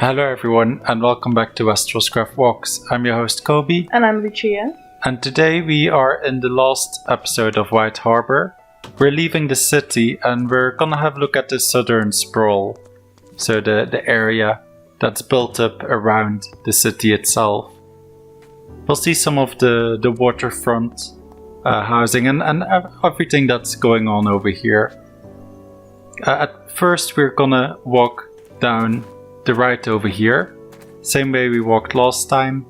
Hello everyone and welcome back to WesterosCraft Walks. I'm your host Kobe. And I'm Lucia. And today we are in the last episode of White Harbor. We're leaving the city and we're gonna have a look at the southern Sprawl. So the area that's built up around the city itself. We'll see some of the waterfront housing and everything that's going on over here. At first we're gonna walk down the right over here, same way we walked last time,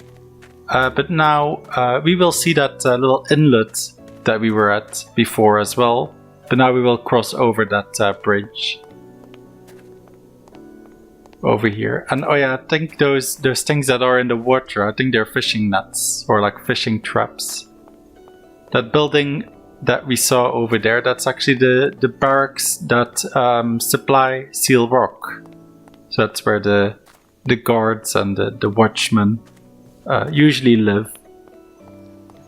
but now we will see that little inlet that we were at before as well, but now we will cross over that bridge over here. And oh yeah, I think those things that are in the water, I think they're fishing nets or like fishing traps. That building that we saw over there, that's actually the barracks that supply Seal Rock. So that's where the guards and the watchmen usually live,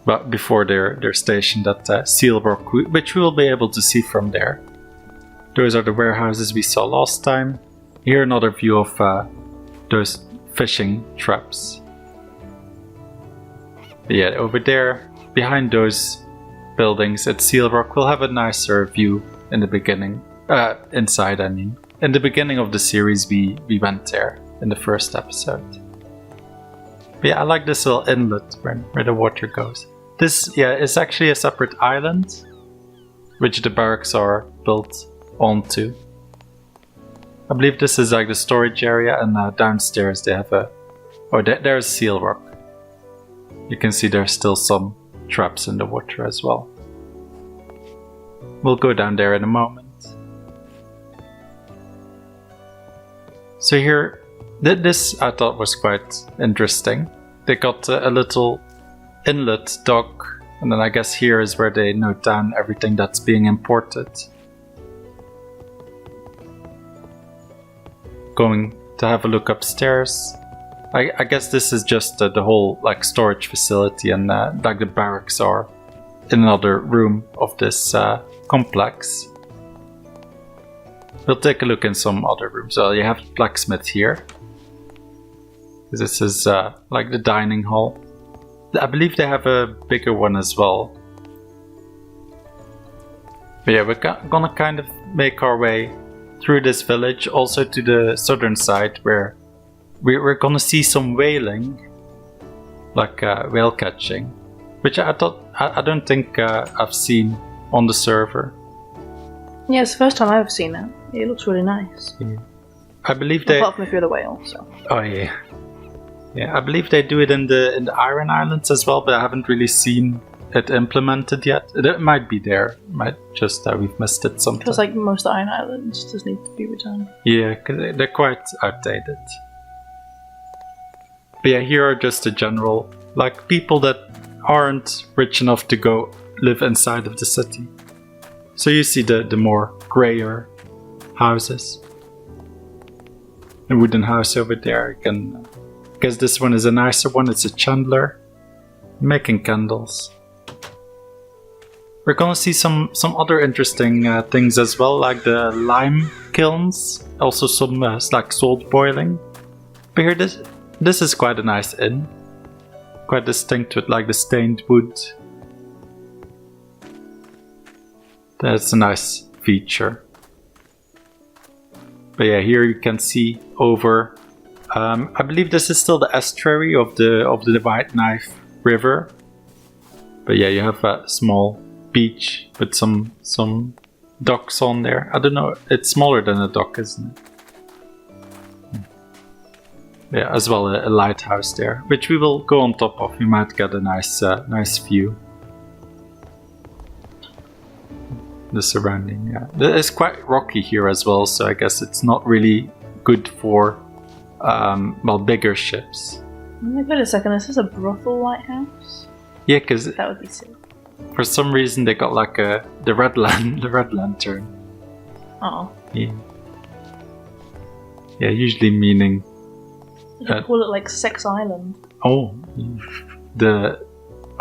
but before they're stationed at Seal Rock, which we will be able to see from there. Those are the warehouses we saw last time. Here another view of those fishing traps. But yeah, over there, behind those buildings at Seal Rock, we'll have a nicer view in the beginning. Inside, I mean. In the beginning of the series, we went there in the first episode. But yeah, I like this little inlet where the water goes. This, yeah, is actually a separate island, which the barracks are built onto. I believe this is like the storage area, and downstairs they have there's Seal Rock. You can see there's still some traps in the water as well. We'll go down there in a moment. So here, this I thought was quite interesting. They got a little inlet dock, and then I guess here is where they note down everything that's being imported. Going to have a look upstairs. I guess this is just the whole like storage facility, and like the barracks are in another room of this complex. We'll take a look in some other rooms. So you have blacksmith here. This is like the dining hall. I believe they have a bigger one as well. But yeah, we're gonna kind of make our way through this village, also to the southern side, where we're gonna see some whaling, like whale catching, which I don't think I've seen on the server. Yeah, it's the first time I've seen it. It looks really nice. Yeah. I believe they. Apart from if you're the whale, so. Oh yeah, yeah. I believe they do it in the Iron Islands as well, but I haven't really seen it implemented yet. It might be there. Might just we've missed it sometime. Because like most Iron Islands just need to be returned. Yeah, because they're quite outdated. But yeah, here are just the general like people that aren't rich enough to go live inside of the city. So you see the more grayer houses. A wooden house over there. I guess this one is a nicer one. It's a chandler making candles. We're gonna see some other interesting things as well, like the lime kilns. Also some like salt boiling. But here this is quite a nice inn. Quite distinct with like the stained wood. That's a nice feature. But yeah, here you can see over. I believe this is still the estuary of the White Knife River. But yeah, you have a small beach with some docks on there. I don't know. It's smaller than a dock, isn't it? Yeah, as well a lighthouse there, which we will go on top of. We might get a nice view. The surrounding, yeah. It's quite rocky here as well, so I guess it's not really good for, bigger ships. Wait a second, this is a brothel lighthouse? Yeah, because that would be sick. For some reason they got like the red lantern. Oh. Yeah. Yeah, usually meaning. You could call it like Sex Island. Oh,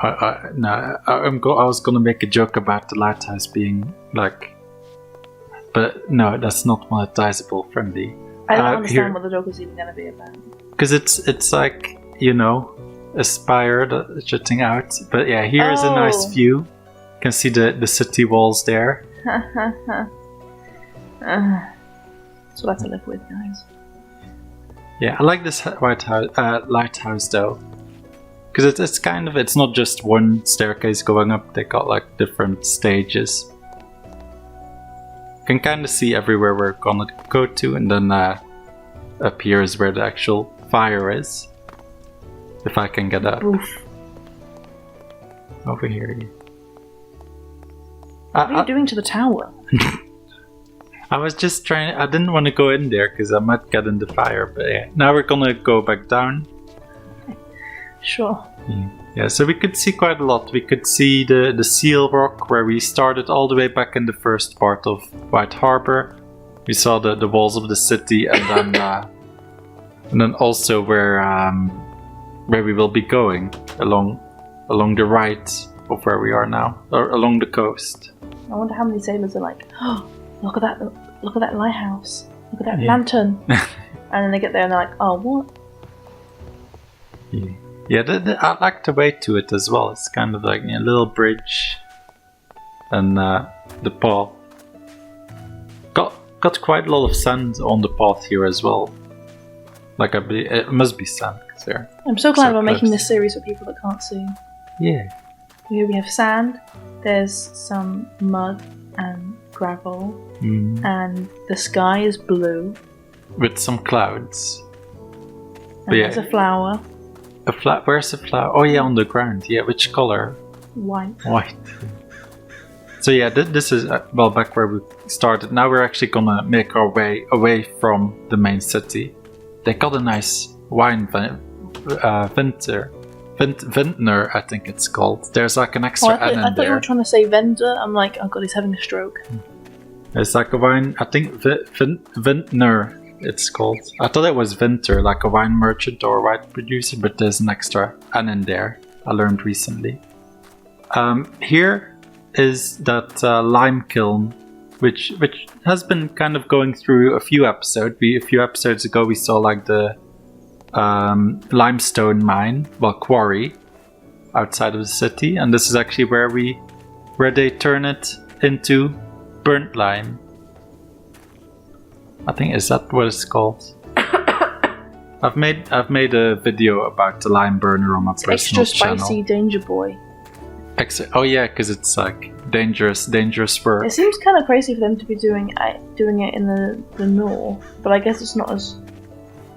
I was gonna make a joke about the lighthouse being like, but no, that's not monetizable friendly. I don't understand what the joke is even going to be about. Because it's like, you know, a spire jutting out. But yeah, here is a nice view. You can see the city walls there. That's what I have to live with, guys. Yeah, I like this lighthouse though. Because it's kind of, it's not just one staircase going up, they got like different stages. You can kind of see everywhere we're gonna go to, and then up here is where the actual fire is. If I can get up. Oof. Over here. What are you doing to the tower? I was just trying, I didn't want to go in there because I might get in the fire, but yeah. Now we're gonna go back down. Sure. Yeah, so we could see quite a lot. We could see the seal rock where we started all the way back in the first part of White Harbor. We saw the walls of the city, and then also where we will be going along the right of where we are now, or along the coast. I wonder how many sailors are like, oh, look at that lighthouse, look at that lantern, and then they get there and they're like, oh, what? Yeah, I like the way to it as well. It's kind of like a little bridge, and the path got quite a lot of sand on the path here as well. Like it must be sand because they're. I'm so glad we're making this series for people that can't see. Yeah. Here we have sand. There's some mud and gravel, and the sky is blue with some clouds. And there's a flower. Where's the flower? Oh yeah, on the ground. Yeah, which color? White. White. So yeah, this is back where we started. Now we're actually gonna make our way away from the main city. They got a nice wine vintner, I think it's called. There's like an extra N in there. I thought you were trying to say vendor. I'm like, oh god, he's having a stroke. It's like a wine, I think vintner it's called. I thought it was Vinter, like a wine merchant or a wine producer, but there's an extra N in there. I learned recently. Here is that lime kiln, which has been kind of going through a few episodes. A few episodes ago we saw like the limestone mine, quarry, outside of the city, and this is actually where they turn it into burnt lime. I think, is that what it's called? I've made a video about the lime burner on my personal channel. Extra spicy danger boy. Oh yeah, because it's like dangerous work. It seems kind of crazy for them to be doing it in the north, but I guess it's not as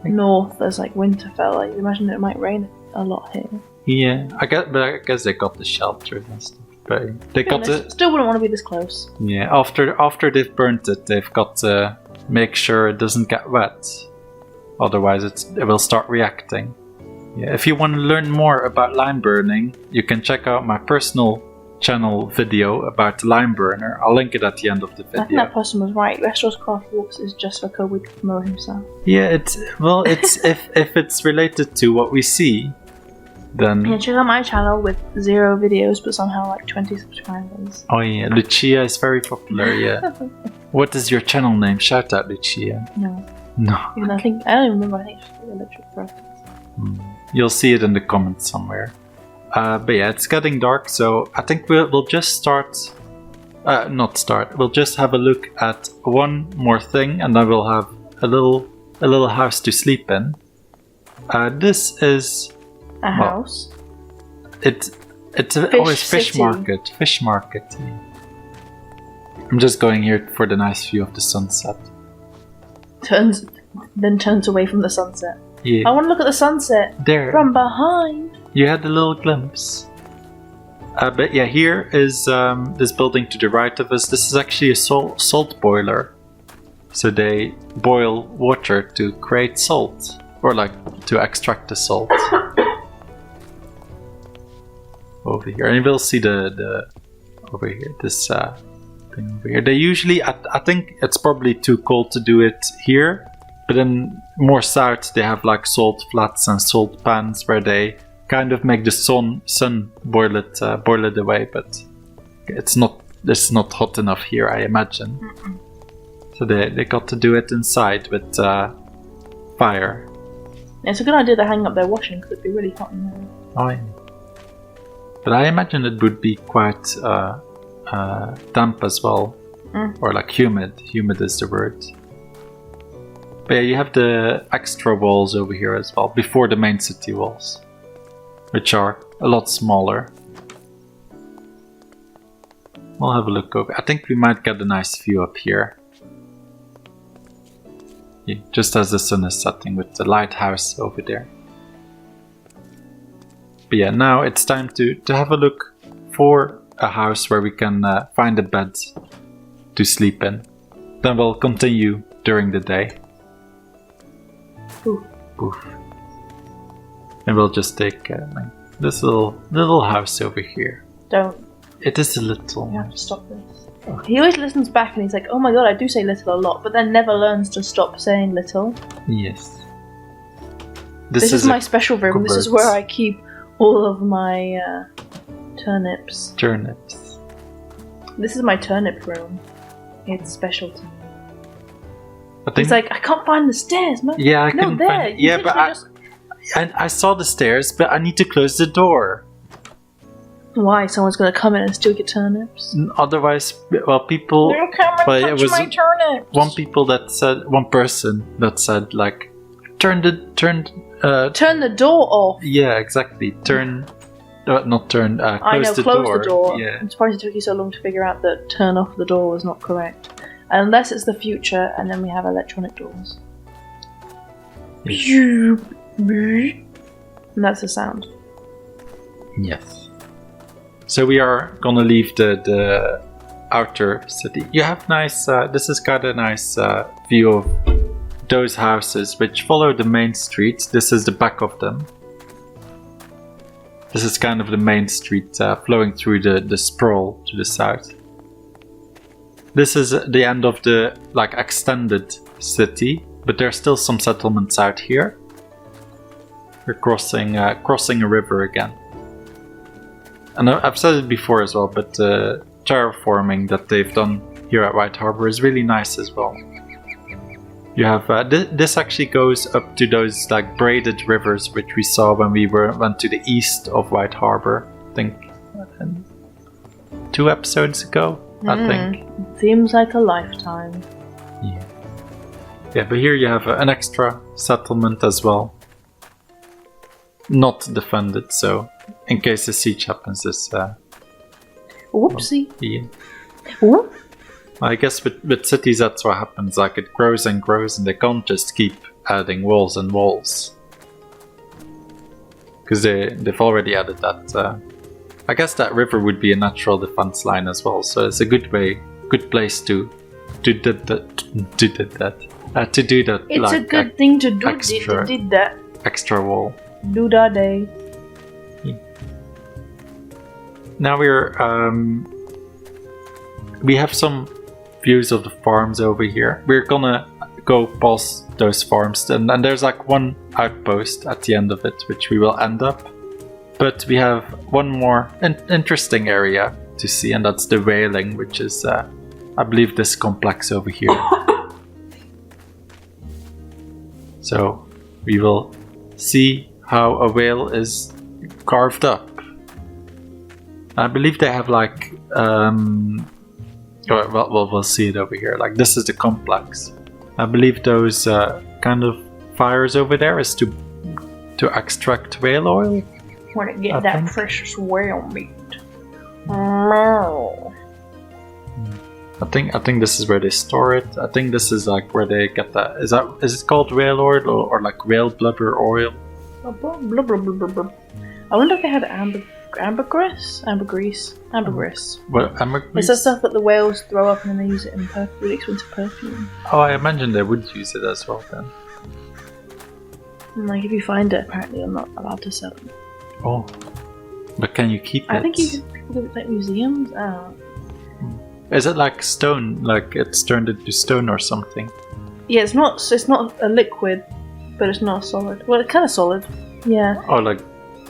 north as like Winterfell. I imagine it might rain a lot here. Yeah, I guess they got the shelter and stuff, but they got it. Still wouldn't want to be this close. Yeah, after they've burnt it, they've got to make sure it doesn't get wet, otherwise it will start reacting. Yeah, if you want to learn more about lime burning, you can check out my personal channel video about the lime burner. I'll link it at the end of the video. I think that person was right. WesterosCraft Walks is just for Kobe to promote himself. Yeah, it's if it's related to what we see, then yeah, check out my channel with 0 videos but somehow like 20 subscribers. Oh yeah, Lucia is very popular. Yeah. What is your channel name? Shout out, Lucia. No. Even I don't even remember. I think it's just Electric Breath. You'll see it in the comments somewhere. But yeah, it's getting dark, so I think we'll just start. We'll just have a look at one more thing, and then we'll have a little house to sleep in. This is a house. It's always fish market. Fish market. I'm just going here for the nice view of the sunset. Turns away from the sunset. Yeah. I want to look at the sunset there from behind. You had a little glimpse. But yeah, here is this building to the right of us. This is actually a salt boiler. So they boil water to create salt, or like to extract the salt. Over here, and we'll see the over here this thing over here. They usually, I think it's probably too cold to do it here, but then more south they have like salt flats and salt pans where they kind of make the sun boil it away, but it's not hot enough here, I imagine. So they got to do it inside with fire. Yeah, it's a good idea to hang up their washing because it'd be really hot in there. Oh, yeah. But I imagine it would be quite damp as well. Or like humid. Humid is the word. But yeah, you have the extra walls over here as well, before the main city walls, which are a lot smaller. We'll have a look over. I think we might get a nice view up here. Yeah, just as the sun is setting with the lighthouse over there. But yeah, now it's time to have a look for a house where we can find a bed to sleep in. Then we'll continue during the day. Ooh. Oof. And we'll just take this little house over here. Don't. It is a little. You have to stop this. He always listens back and he's like, oh my god, I do say little a lot, but then never learns to stop saying little. Yes. This is my special room. This is where I keep all of my turnips. Turnips. This is my turnip room. It's special to me. He's like, I can't find the stairs, man. Yeah, I couldn't find. Yeah, but I saw the stairs, but I need to close the door. Why? Someone's gonna come in and steal your turnips? Otherwise, well, people. They'll come and touch my turnips. One person that said like, turn the door off. Yeah, exactly. Not turn. Close the door. Yeah. I'm surprised it took you so long to figure out that turn off the door was not correct. Unless it's the future, and then we have electronic doors. Yes. And that's the sound. Yes. So we are gonna leave the outer city. You have nice. This is kind of nice view of those houses which follow the main street. This is the back of them. This is kind of the main street flowing through the Sprawl to the south. This is the end of the extended city, but there's still some settlements out here. We're crossing a river again. And I've said it before as well, but the terraforming that they've done here at White Harbor is really nice as well. You have this actually goes up to those braided rivers which we saw when we went to the east of White Harbor. I think 2 episodes ago. I think. Seems like a lifetime. Yeah. Yeah, but here you have an extra settlement as well. Not defended, so in case the siege happens, this. Whoopsie. Well, yeah. Whoop. I guess with cities that's what happens. Like it grows and grows, and they can't just keep adding walls and walls. Because they've already added that. I guess that river would be a natural defense line as well, so it's a good place to do that. It's a good thing to do. Did that extra wall. Do that day. Yeah. Now we have some views of the farms over here. We're gonna go past those farms, and there's one outpost at the end of it, which we will end up. But we have one more interesting area to see, and that's the whaling, which is, I believe, this complex over here. So we will see how a whale is carved up. I believe they have we'll see it over here. This is the complex. I believe those kind of fires over there is to extract whale oil. Want to get that precious whale meat. I think this is where they store it. I think this is where they get that. Is it called whale oil or whale blubber oil? I wonder if they had ambergris. What, ambergris? It's the stuff that the whales throw up and then they use it in really expensive perfume. Oh, I imagine they would use it as well then. If you find it, apparently you're not allowed to sell it. Oh, but can you keep it? I think people give it museums. Is it stone? It's turned into stone or something? Yeah, it's not a liquid, but it's not solid. Well, it's kind of solid. Yeah. Or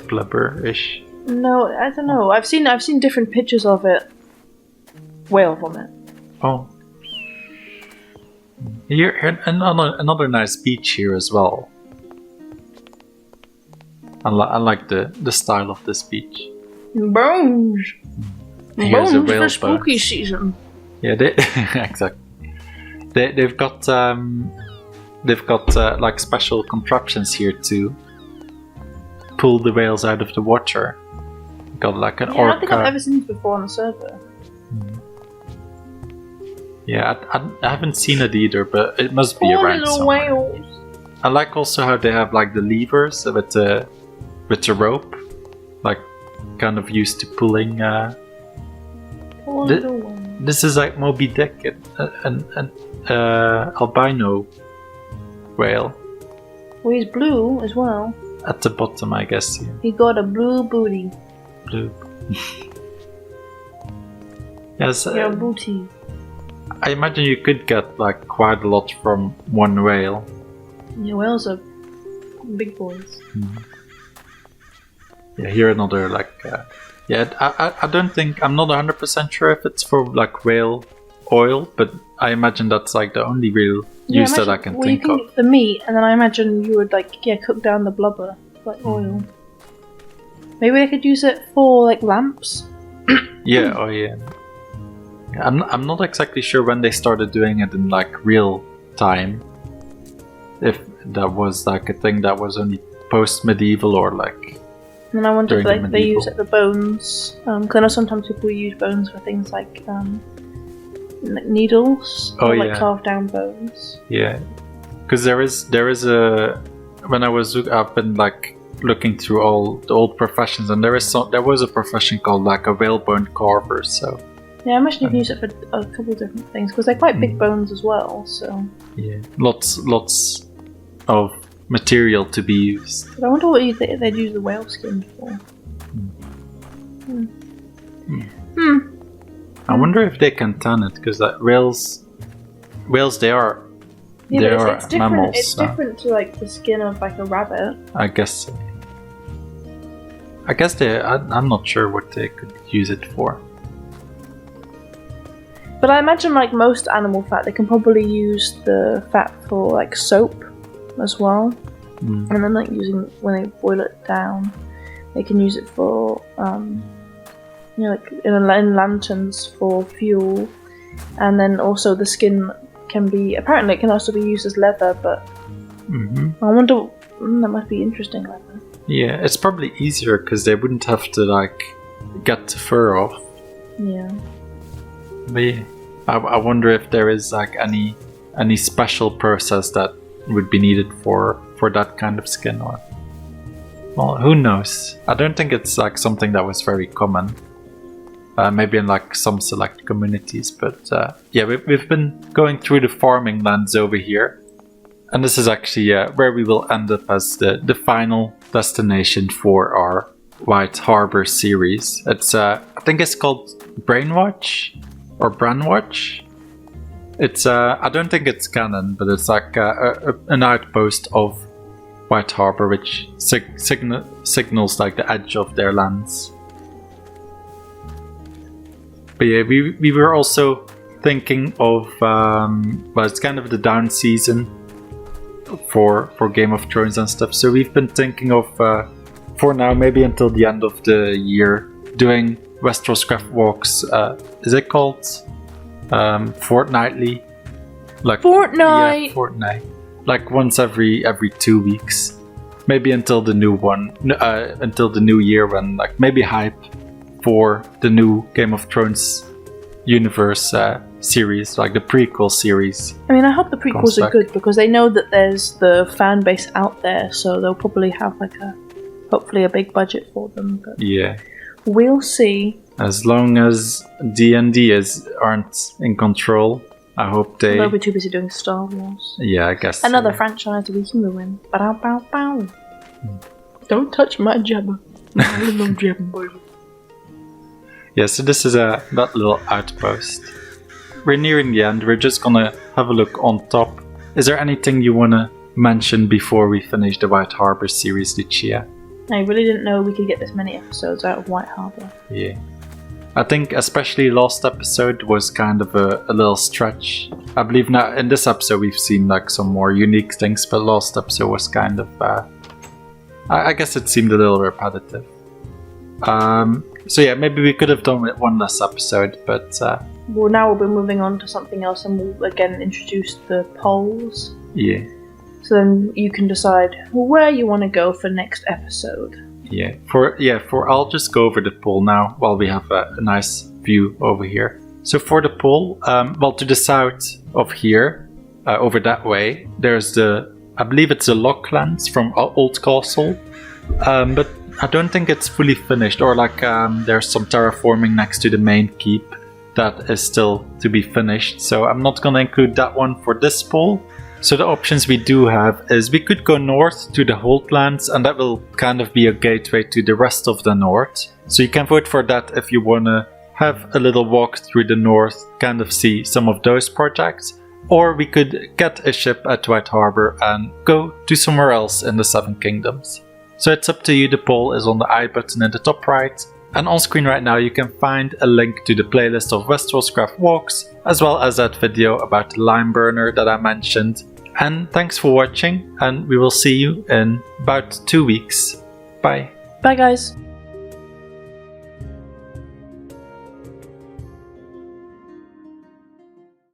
blubber-ish. No, I don't know. I've seen different pictures of it. Whale vomit. Oh. Here, another nice beach here as well. I like the style of this beach. Bones! Here's a Bones whale for spooky boat. season. Yeah, exactly. They've got like special contraptions here to pull the whales out of the water. Got like an I orca. don't think I've ever seen this before on the server. Yeah, I haven't seen it either, but it must be Poor around little somewhere. whales. I like also how they have like the levers with the rope, like kind of used to pulling. Poor The- little whales. This is like Moby Dick, an albino whale Well, he's blue as well. at the bottom, I guess. Yeah. He got a blue booty. Blue. Yes, Your booty. I imagine you could get like quite a lot from one whale. Yeah, whales are big boys. Yeah, here another like. I don't think, I'm not 100% sure if it's for like whale oil, but I imagine that's like the only real use that I can you think can of. get the meat, and then I imagine you would cook down the blubber like oil. Maybe they could use it for like lamps. Yeah, oh yeah. I'm not exactly sure when they started doing it in like real time. If that was like a thing that was only post-medieval or like. And I wonder if During the they use medieval. the bones. Because I know sometimes people use bones for things like needles Oh, or like yeah. carved down bones. Yeah, because there is a. When I was I've been like looking through all the old professions, and there was a profession called like a whalebone carver. So Yeah, I imagine you can use it for a couple of different things because they're quite big bones as well. So, yeah, lots of material to be used. but I wonder what you think they'd use the whale skin for. I wonder if they can tan it, because like whales they are. Yeah, They but are it's different. mammals, It's so different to like the skin of like a rabbit. I guess. I'm not sure what they could use it for. But I imagine like most animal fat, they can probably use the fat for like soap as well. And then like when they boil it down, they can use it for like in lanterns for fuel. And then also the skin apparently it can also be used as leather, but I wonder, that must be interesting leather. Yeah, it's probably easier because they wouldn't have to like get the fur off. Yeah. But yeah, I wonder if there is like any special process that would be needed for that kind of skin, or well, who knows? I don't think it's like something that was very common. Maybe in like some select communities, but yeah, we've been going through the farming lands over here, and this is actually where we will end up as the final destination for our White Harbor series. It's I think it's called Brainwatch or Branwatch. It's I don't think it's canon, but it's like an outpost of White Harbor, which signals like the edge of their lands. But yeah, we were also thinking of well, it's kind of the down season for Game of Thrones and stuff. So we've been thinking of for now, maybe until the end of the year, doing WesterosCraft walks. Is it called fortnightly? Like Fortnite. Yeah, fortnight. Like once every 2 weeks. Maybe until the new one, until the new year, when like maybe hype for the new Game of Thrones universe series, like the prequel series. I mean, I hope the prequels are back. good because they know that there's the fan base out there, so they'll probably have like hopefully a big budget for them. But Yeah, we'll see. as long as D&D aren't in control, I hope they. They'll be too busy doing Star Wars. Yeah, I guess Another so. franchise we can ruin. Bow, bow, bow. Don't touch my jabber. I love jabber, baby. Yeah, so this is that little outpost. We're nearing the end. We're just gonna have a look on top. Is there anything you wanna mention before we finish the White Harbor series, Lucia? I really didn't know we could get this many episodes out of White Harbor. Yeah. I think especially last episode was kind of a little stretch. I believe now in this episode we've seen like some more unique things, but last episode was kind of, I guess it seemed a little repetitive. So yeah, maybe we could have done it one less episode, but... Well, now we'll be moving on to something else and we'll again introduce the polls. Yeah. So then you can decide where you want to go for next episode. Yeah, I'll just go over the poll now while we have a nice view over here. So for the poll, well, to the south of here, over that way, there's I believe it's the Locklands from Old Castle, but I don't think it's fully finished, or like there's some terraforming next to the main keep that is still to be finished. So I'm not gonna include that one for this poll. So the options we do have is we could go north to the Holdlands, and that will kind of be a gateway to the rest of the north. So you can vote for that if you want to have a little walk through the north, kind of see some of those projects. Or we could get a ship at White Harbor and go to somewhere else in the Seven Kingdoms. So it's up to you. The poll is on the I button in the top right. And on screen right now you can find a link to the playlist of WesteroScraft walks, as well as that video about the lime burner that I mentioned. And thanks for watching, and we will see you in about 2 weeks. Bye. Bye guys.